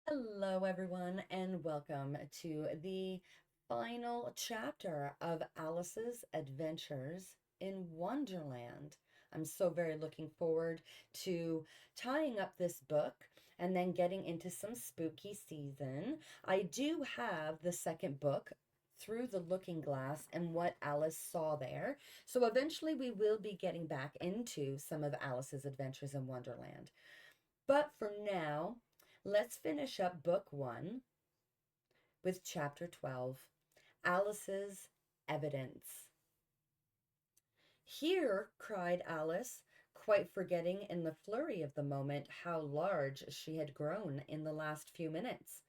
Hello, everyone, and welcome to the final chapter of Alice's Adventures in Wonderland. I'm so very looking forward to tying up this book and then getting into some spooky season. I do have the second book, Through the Looking Glass, and what Alice saw there. So eventually we will be getting back into some of Alice's adventures in Wonderland. But for now, let's finish up book one with chapter 12, Alice's Evidence. Here, cried Alice, quite forgetting in the flurry of the moment how large she had grown in the last few minutes.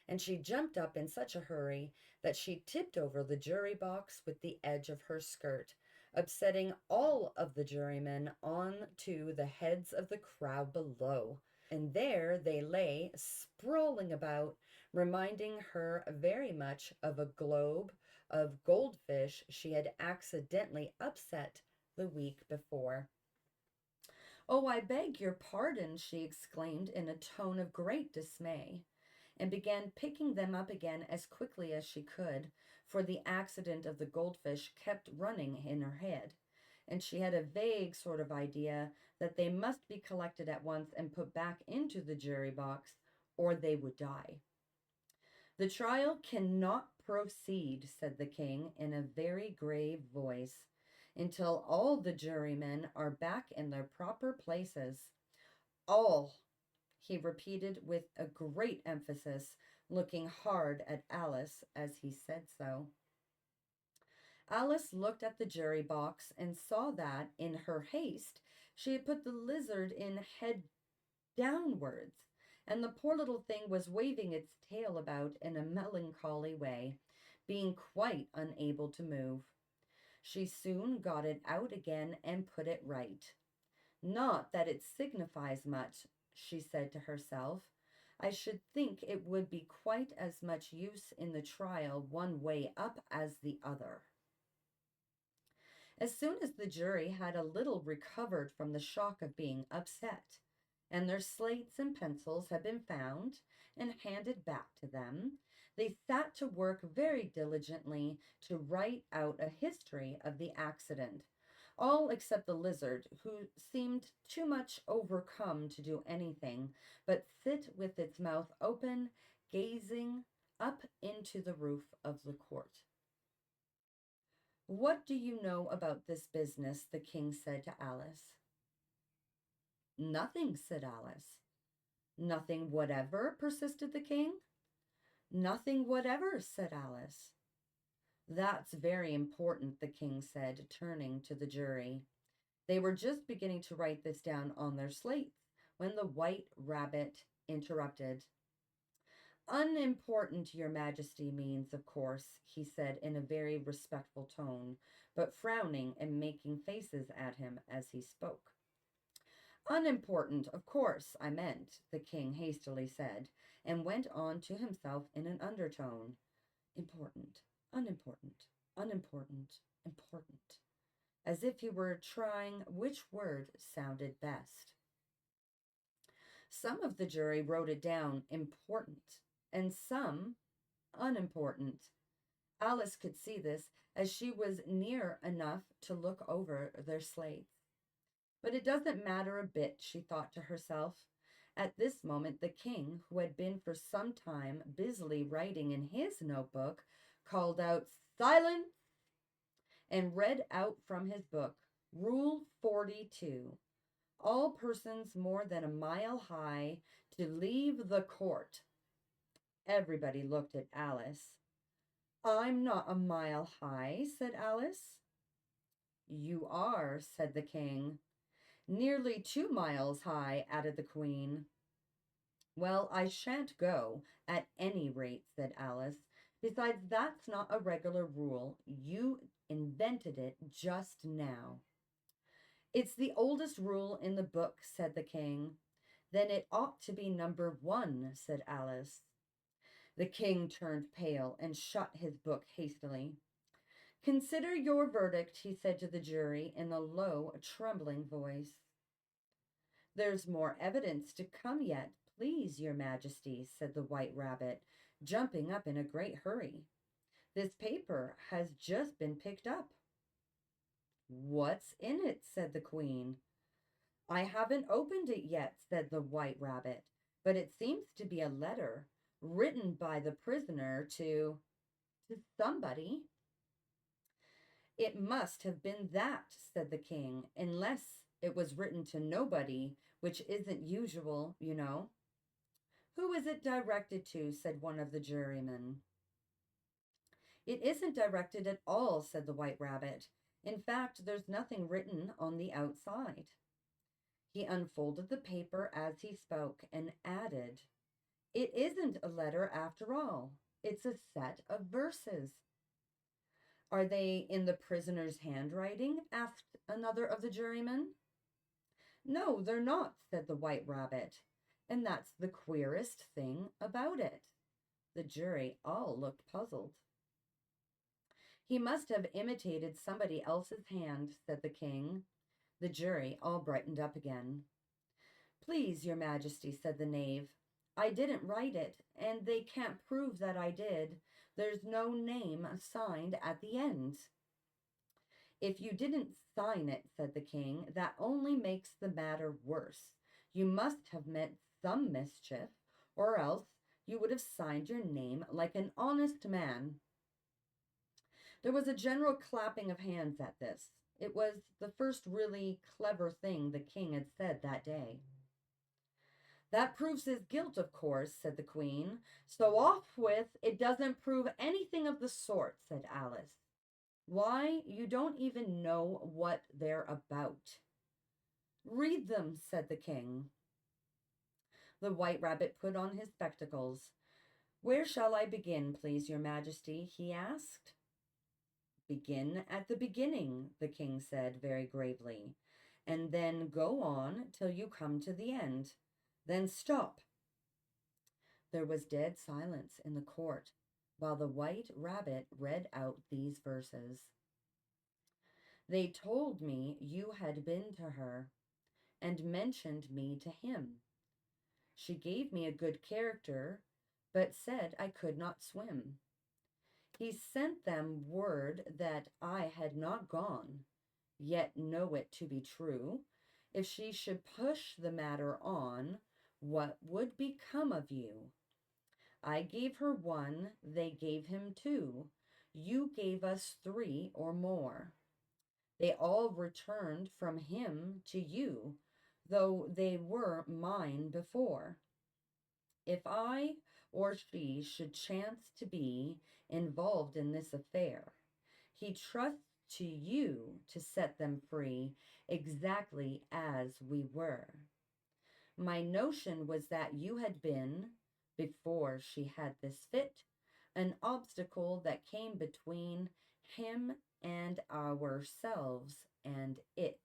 And she jumped up in such a hurry that she tipped over the jury box with the edge of her skirt, upsetting all of the jurymen on to the heads of the crowd below. And there they lay sprawling about, reminding her very much of a globe of goldfish she had accidentally upset the week before. "Oh, I beg your pardon," she exclaimed in a tone of great dismay, and began picking them up again as quickly as she could, for the accident of the goldfish kept running in her head, and she had a vague sort of idea that they must be collected at once and put back into the jury box, or they would die. "The trial cannot proceed," said the king in a very grave voice, "until all the jurymen are back in their proper places. All," he repeated with a great emphasis, looking hard at Alice as he said so. Alice looked at the jury box and saw that, in her haste, she had put the lizard in head downwards, and the poor little thing was waving its tail about in a melancholy way, being quite unable to move. She soon got it out again and put it right. "Not that it signifies much," she said to herself. "I should think it would be quite as much use in the trial one way up as the other." As soon as the jury had a little recovered from the shock of being upset, and their slates and pencils had been found and handed back to them, they sat to work very diligently to write out a history of the accident, all except the lizard, who seemed too much overcome to do anything but sit with its mouth open, gazing up into the roof of the court. "What do you know about this business?" the king said to Alice. "Nothing," said Alice. "Nothing whatever?" persisted the king. "Nothing whatever," said Alice. "That's very important," the king said, turning to the jury. They were just beginning to write this down on their slates when the white rabbit interrupted. "Unimportant, your majesty means, of course," he said in a very respectful tone, but frowning and making faces at him as he spoke. "Unimportant, of course, I meant," the king hastily said, and went on to himself in an undertone. "Important, unimportant, unimportant, important," as if he were trying which word sounded best. Some of the jury wrote it down important, and some unimportant. Alice could see this, as she was near enough to look over their slates. "But it doesn't matter a bit," she thought to herself. At this moment the king, who had been for some time busily writing in his notebook, called out, "Silence!" and read out from his book, "Rule 42. All persons more than a mile high to leave the court." Everybody looked at Alice. "I'm not a mile high," said Alice. "You are," said the king. "Nearly 2 miles high," added the queen. "Well, I shan't go, at any rate," said Alice. "Besides, that's not a regular rule. You invented it just now." "It's the oldest rule in the book," said the king. "Then it ought to be number 1, said Alice. The king turned pale and shut his book hastily. "Consider your verdict," he said to the jury in a low, trembling voice. "There's more evidence to come yet. Please, your majesty, said the White Rabbit, jumping up in a great hurry. This paper has just been picked up. What's in it? Said the Queen. I haven't opened it yet, said the White Rabbit, but it seems to be a letter written by the prisoner to somebody. It must have been that, said the King, unless it was written to nobody, which isn't usual, you know. Who is it directed to? Said one of the jurymen. It isn't directed at all, said the White Rabbit. In fact, there's nothing written on the outside. He unfolded the paper as he spoke and added, It isn't a letter after all. It's a set of verses. Are they in the prisoner's handwriting? Asked another of the jurymen. No, they're not, said the White Rabbit. And that's the queerest thing about it. The jury all looked puzzled. He must have imitated somebody else's hand, said the King. The jury all brightened up again. Please, your majesty, said the knave. I didn't write it, and they can't prove that I did. There's no name signed at the end. If you didn't sign it, said the King, that only makes the matter worse. You must have meant some mischief, or else you would have signed your name like an honest man. There was a general clapping of hands at this. It was the first really clever thing the King had said that day. That proves his guilt, of course, said the Queen. So off with, it doesn't prove anything of the sort, said Alice. Why, you don't even know what they're about. Read them, said the King. The White Rabbit put on his spectacles. Where shall I begin, please, your majesty? He asked. Begin at the beginning, the King said very gravely, and then go on till you come to the end. Then stop. There was dead silence in the court while the White Rabbit read out these verses. They told me you had been to her and mentioned me to him. She gave me a good character, but said I could not swim. He sent them word that I had not gone, yet know it to be true. If she should push the matter on, what would become of you? I gave her one, they gave him two. You gave us three or more. They all returned from him to you, though they were mine before. If I or she should chance to be involved in this affair, he trusts to you to set them free exactly as we were. My notion was that you had been, before she had this fit, an obstacle that came between him and ourselves and it.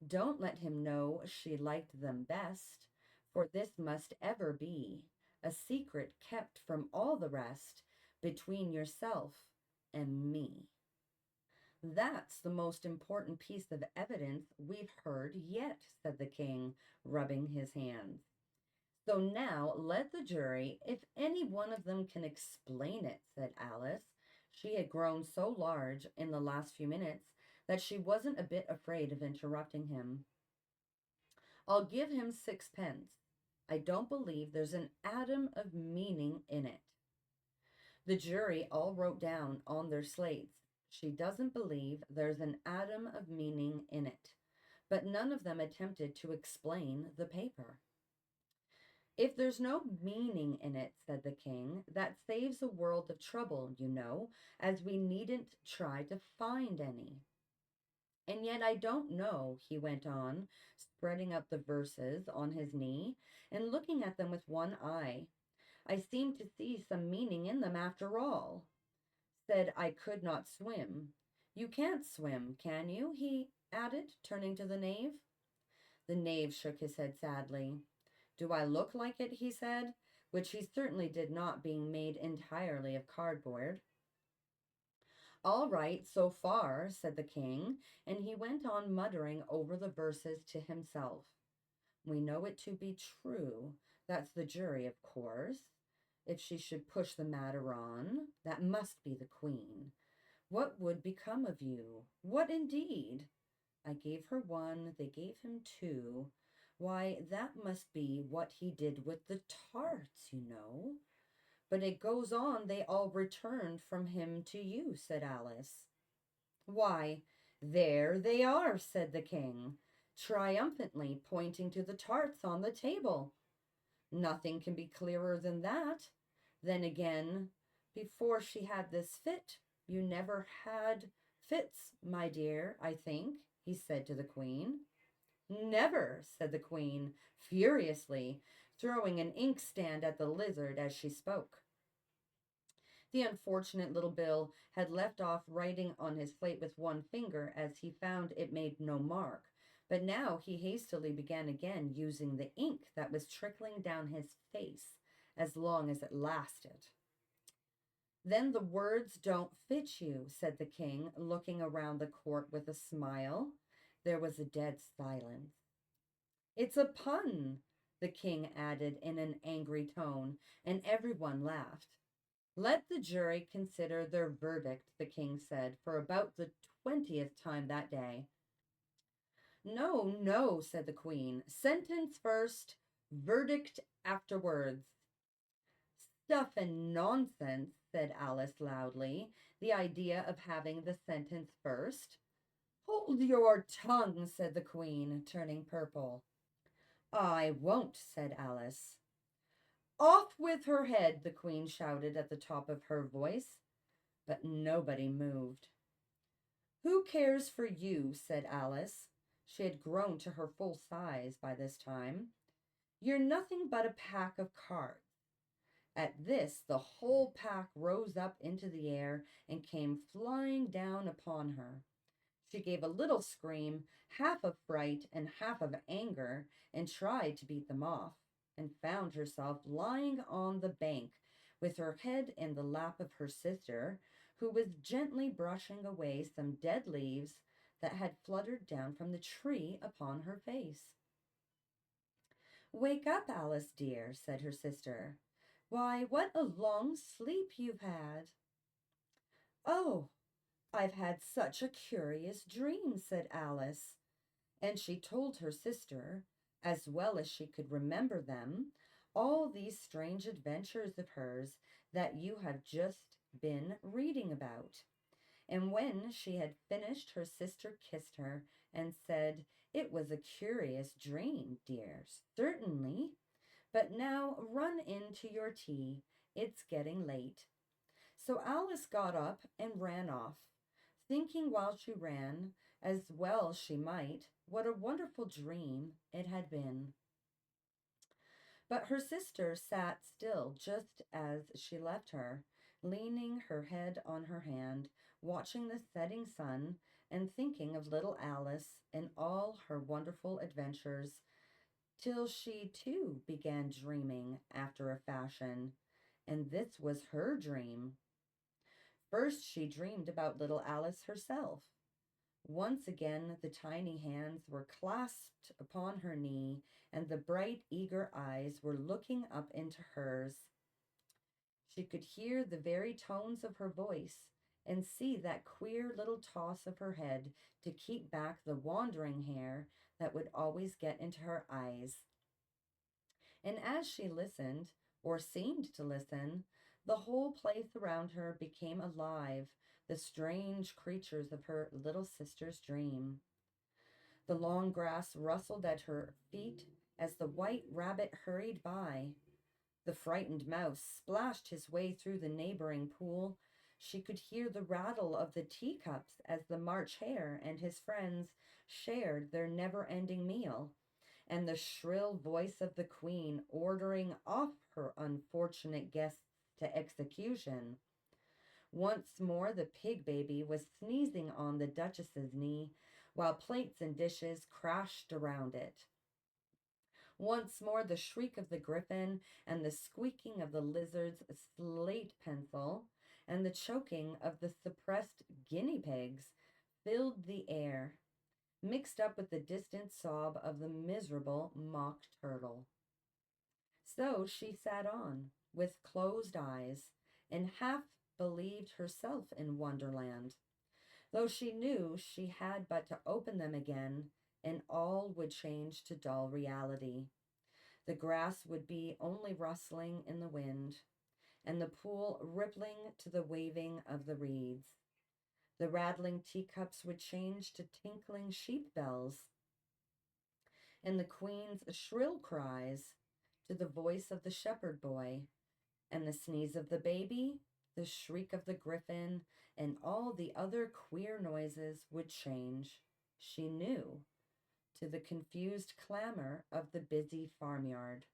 Don't let him know she liked them best, for this must ever be a secret kept from all the rest between yourself and me. That's the most important piece of evidence we've heard yet, said the King, rubbing his hands. So now let the jury, if any one of them can explain it, said Alice. She had grown so large in the last few minutes that she wasn't a bit afraid of interrupting him. I'll give him 6 pence. I don't believe there's an atom of meaning in it. The jury all wrote down on their slates, she doesn't believe there's an atom of meaning in it, but none of them attempted to explain the paper. If there's no meaning in it, said the King, that saves a world of trouble, you know, as we needn't try to find any. And yet I don't know, he went on, spreading up the verses on his knee and looking at them with one eye. I seem to see some meaning in them after all. Said I could not swim. You can't swim, can you? He added, turning to the knave. The knave shook his head sadly. Do I look like it? He said, which he certainly did not, being made entirely of cardboard. All right, so far, said the King, and he went on muttering over the verses to himself. We know it to be true. That's the jury, of course. If she should push the matter on, that must be the queen. What would become of you? What indeed? I gave her one, they gave him two. Why, that must be what he did with the tarts, you know. But it goes on, they all returned from him to you, said Alice. Why, there they are, said the king, triumphantly pointing to the tarts on the table. Nothing can be clearer than that. Then again, before she had this fit, you never had fits, my dear, I think, he said to the queen. Never, said the queen, furiously, throwing an inkstand at the lizard as she spoke. The unfortunate little Bill had left off writing on his slate with one finger as he found it made no mark, but now he hastily began again using the ink that was trickling down his face as long as it lasted. Then the words don't fit you, said the king, looking around the court with a smile. There was a dead silence. It's a pun, the king added in an angry tone, and everyone laughed. Let the jury consider their verdict, the king said, for about the 20th time that day. No, no, said the queen. Sentence first, verdict afterwards. Stuff and nonsense, said Alice loudly. The idea of having the sentence first. Hold your tongue, said the queen, turning purple. I won't, said Alice. Off with her head, the queen shouted at the top of her voice, but nobody moved. Who cares for you, said Alice. She had grown to her full size by this time. You're nothing but a pack of cards. At this, the whole pack rose up into the air and came flying down upon her. She gave a little scream, half of fright and half of anger, and tried to beat them off, and found herself lying on the bank with her head in the lap of her sister, who was gently brushing away some dead leaves that had fluttered down from the tree upon her face. Wake up, Alice dear, said her sister. Why, what a long sleep you've had. Oh, I've had such a curious dream, said Alice, and she told her sister, as well as she could remember them, all these strange adventures of hers that you have just been reading about. And when she had finished, her sister kissed her and said, It was a curious dream, dear, certainly. But now run in to your tea. It's getting late. So Alice got up and ran off, thinking while she ran, as well she might, what a wonderful dream it had been. But her sister sat still just as she left her, leaning her head on her hand, watching the setting sun and thinking of little Alice and all her wonderful adventures, till she too began dreaming after a fashion, and this was her dream. First she dreamed about little Alice herself. Once again the tiny hands were clasped upon her knee, and the bright, eager eyes were looking up into hers. She could hear the very tones of her voice and see that queer little toss of her head to keep back the wandering hair that would always get into her eyes. And as she listened, or seemed to listen, the whole place around her became alive, the strange creatures of her little sister's dream. The long grass rustled at her feet as the white rabbit hurried by. The frightened mouse splashed his way through the neighboring pool. She could hear the rattle of the teacups as the March Hare and his friends shared their never-ending meal, and the shrill voice of the queen ordering off her unfortunate guests to execution. Once more the pig baby was sneezing on the Duchess's knee, while plates and dishes crashed around it. Once more the shriek of the griffin and the squeaking of the lizard's slate pencil and the choking of the suppressed guinea pigs filled the air. mixed up with the distant sob of the miserable mock turtle. So she sat on, with closed eyes, and half believed herself in Wonderland, though she knew she had but to open them again, and all would change to dull reality. The grass would be only rustling in the wind, and the pool rippling to the waving of the reeds. The rattling teacups would change to tinkling sheep bells, and the queen's shrill cries to the voice of the shepherd boy, and the sneeze of the baby, the shriek of the griffin, and all the other queer noises would change, she knew, to the confused clamor of the busy farmyard,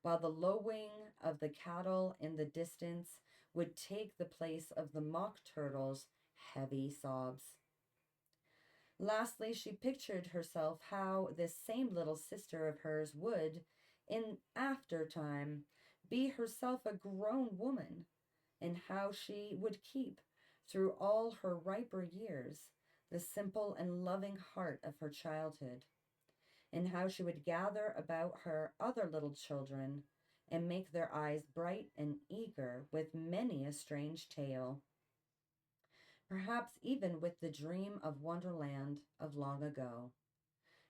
while the lowing of the cattle in the distance would take the place of the mock turtle's heavy sobs. Lastly, she pictured herself how this same little sister of hers would, in after time, be herself a grown woman, and how she would keep, through all her riper years, the simple and loving heart of her childhood, and how she would gather about her other little children and make their eyes bright and eager with many a strange tale, perhaps even with the dream of Wonderland of long ago,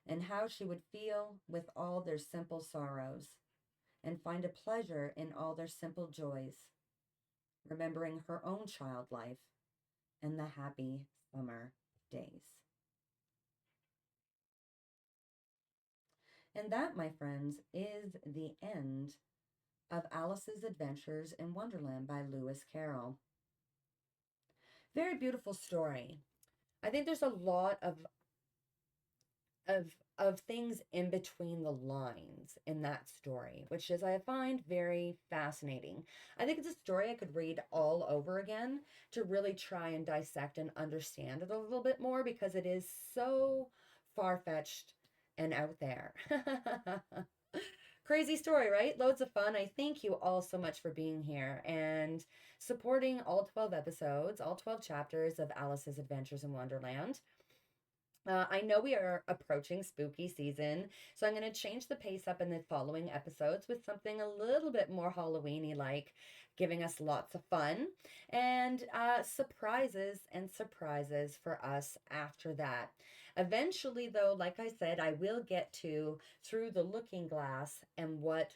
and how she would feel with all their simple sorrows and find a pleasure in all their simple joys, remembering her own child life and the happy summer days. And that, my friends, is the end of Alice's Adventures in Wonderland by Lewis Carroll. Very beautiful story. I think there's a lot of of things in between the lines in that story, which is I find very fascinating. I think it's a story I could read all over again to really try and dissect and understand it a little bit more because it is so far-fetched and out there. Crazy story, right? Loads of fun. I thank you all so much for being here and supporting all 12 episodes, all 12 chapters of Alice's Adventures in Wonderland. I know we are approaching spooky season, so I'm going to change the pace up in the following episodes with something a little bit more Halloweeny like, giving us lots of fun and surprises and surprises for us after that. Eventually, though, like I said, I will get to Through the Looking Glass and what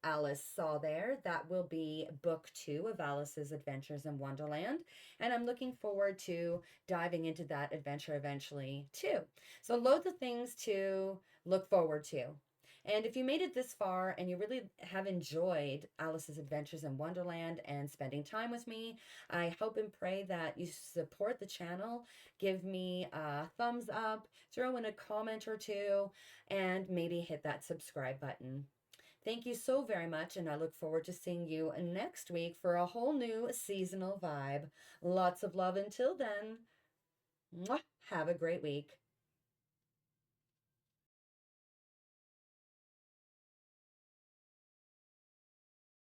Alice saw there. That will be book 2 of Alice's Adventures in Wonderland. And I'm looking forward to diving into that adventure eventually too. So loads of things to look forward to. And if you made it this far and you really have enjoyed Alice's Adventures in Wonderland and spending time with me, I hope and pray that you support the channel, give me a thumbs up, throw in a comment or two, and maybe hit that subscribe button. Thank you so very much, and I look forward to seeing you next week for a whole new seasonal vibe. Lots of love until then. Mwah. Have a great week.